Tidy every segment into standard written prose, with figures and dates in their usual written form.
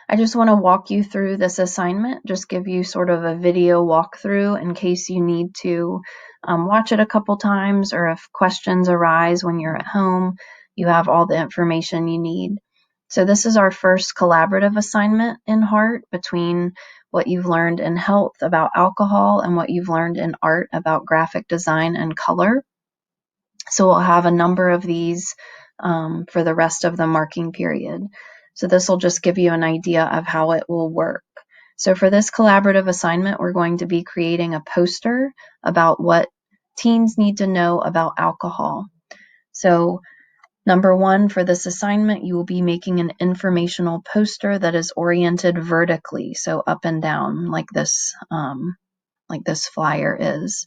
I just want to walk you through this assignment, just give you sort of a video walkthrough in case you need to watch it a couple times, or if questions arise when you're at home, you have all the information you need. So this is our first collaborative assignment in HEART between what you've learned in health about alcohol and what you've learned in art about graphic design and color. So we'll have a number of these for the rest of the marking period. So this will just give you an idea of how it will work. So for this collaborative assignment, we're going to be creating a poster about what teens need to know about alcohol. So number one, for this assignment, you will be making an informational poster that is oriented vertically, so up and down, like this flyer is.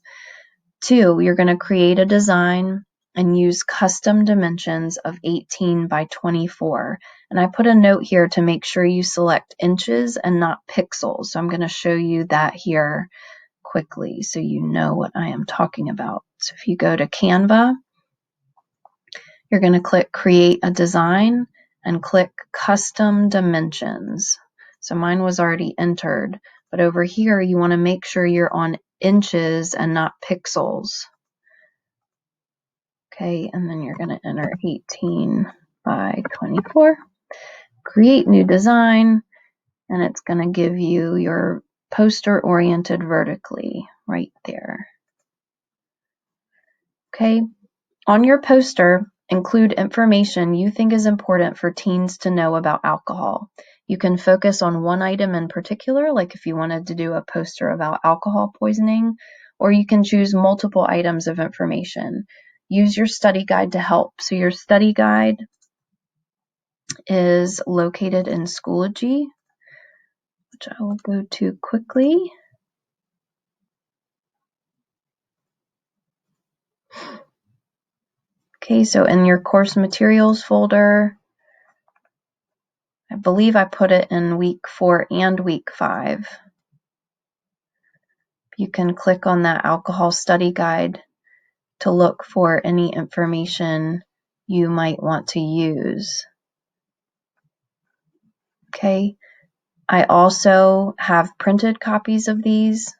2, you're going to create a design and use custom dimensions of 18 by 24. And I put a note here to make sure you select inches and not pixels. So I'm going to show you that here quickly so you know what I am talking about. So if you go to Canva, you're going to click Create a Design and click Custom Dimensions. So mine was already entered, but over here you want to make sure you're on inches and not pixels. Okay, and then you're going to enter 18 by 24. Create new design, and it's going to give you your poster oriented vertically right there. Okay, on your poster, include information you think is important for teens to know about alcohol. You can focus on one item in particular, like if you wanted to do a poster about alcohol poisoning, or you can choose multiple items of information. Use your study guide to help. So your study guide is located in Schoology, which I will go to quickly. Okay, so in your course materials folder, I believe I put it in week 4 and week 5. You can click on that alcohol study guide to look for any information you might want to use. Okay, I also have printed copies of these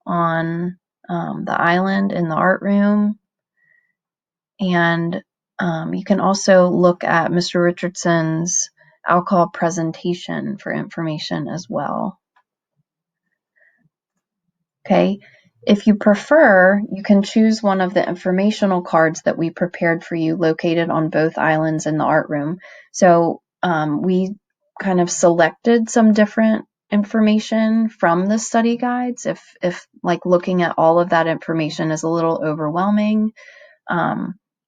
on the island in the art room. And you can also look at Mr. Richardson's alcohol presentation for information as well. Okay, if you prefer, you can choose one of the informational cards that we prepared for you located on both islands in the art room. So we kind of selected some different information from the study guides. If like looking at all of that information is a little overwhelming,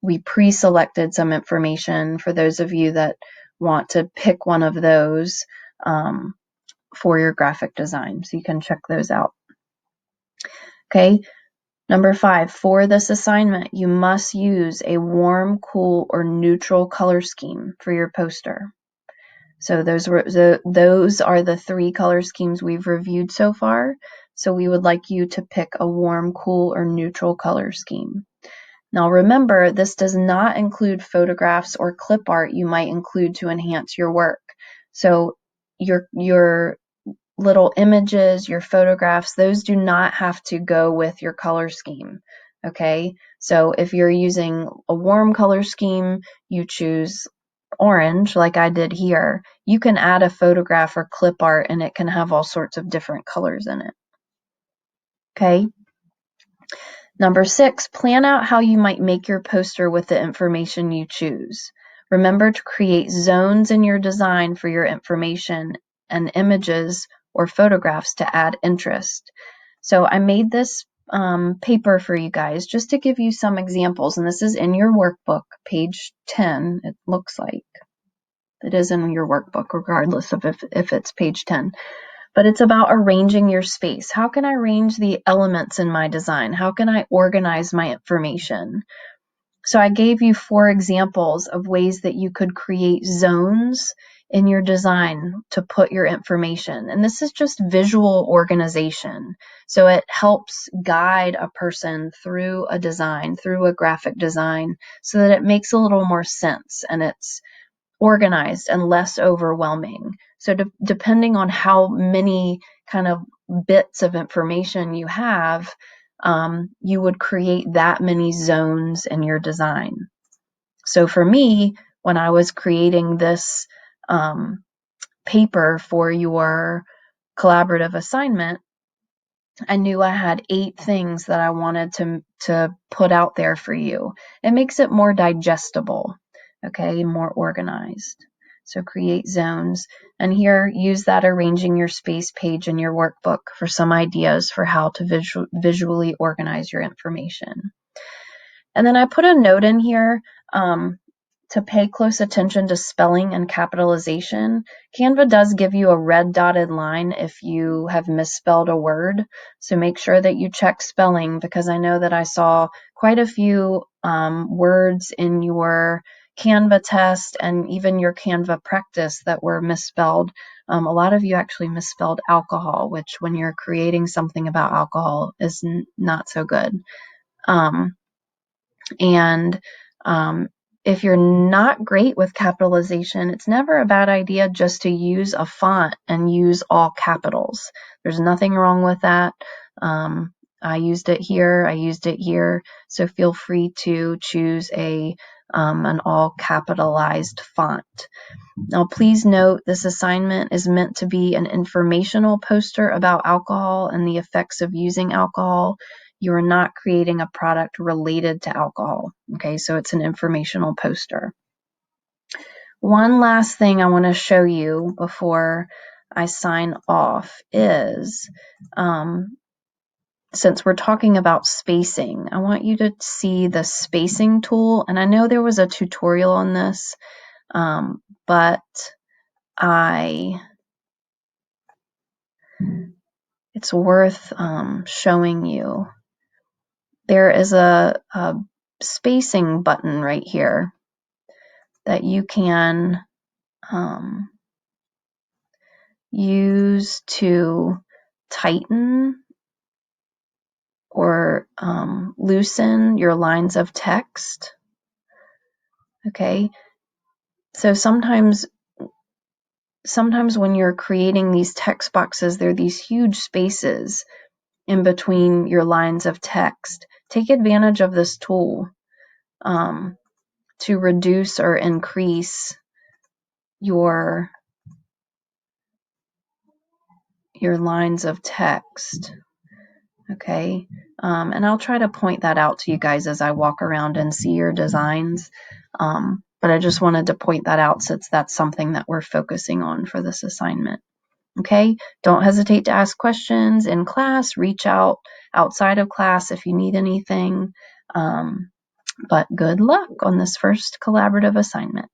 we pre-selected some information for those of you that want to pick one of those for your graphic design. So you can check those out. Okay, number 5, for this assignment, you must use a warm, cool, or neutral color scheme for your poster. So those are the 3 color schemes we've reviewed so far. So we would like you to pick a warm, cool, or neutral color scheme. Now remember, this does not include photographs or clip art you might include to enhance your work. So your little images, your photographs, those do not have to go with your color scheme. Okay, so if you're using a warm color scheme, you choose orange like I did here. You can add a photograph or clip art and it can have all sorts of different colors in it. Okay. Number 6, plan out how you might make your poster with the information you choose. Remember to create zones in your design for your information and images or photographs to add interest. So I made this paper for you guys just to give you some examples, and this is in your workbook, page 10, it looks like. It is in your workbook, regardless of if it's page 10. But it's about arranging your space. How can I arrange the elements in my design? How can I organize my information? So I gave you 4 examples of ways that you could create zones in your design to put your information. And this is just visual organization. So it helps guide a person through a design, through a graphic design, so that it makes a little more sense and it's organized and less overwhelming. So depending on how many kind of bits of information you have, you would create that many zones in your design. So for me, when I was creating this paper for your collaborative assignment, I knew I had 8 things that I wanted to put out there for you. It makes it more digestible, okay, more organized. So create zones. And here, use that arranging your space page in your workbook for some ideas for how to visually organize your information. And then I put a note in here to pay close attention to spelling and capitalization. Canva does give you a red dotted line if you have misspelled a word. So make sure that you check spelling, because I know that I saw quite a few words in your Canva test and even your Canva practice that were misspelled. A lot of you actually misspelled alcohol, which when you're creating something about alcohol is not so good. And if you're not great with capitalization, it's never a bad idea just to use a font and use all capitals. There's nothing wrong with that. I used it here, I used it here, so feel free to choose an all capitalized font. Now, please note this assignment is meant to be an informational poster about alcohol and the effects of using alcohol. You are not creating a product related to alcohol, okay? So it's an informational poster. One last thing I want to show you before I sign off is, since we're talking about spacing, I want you to see the spacing tool. And I know there was a tutorial on this, but it's worth showing you. There is a spacing button right here that you can use to tighten or loosen your lines of text. Okay, so sometimes when you're creating these text boxes, there are these huge spaces in between your lines of text. Take advantage of this tool to reduce or increase your lines of text. Okay, and I'll try to point that out to you guys as I walk around and see your designs. But I just wanted to point that out since that's something that we're focusing on for this assignment. Okay, don't hesitate to ask questions in class, reach out outside of class if you need anything. But good luck on this first collaborative assignment.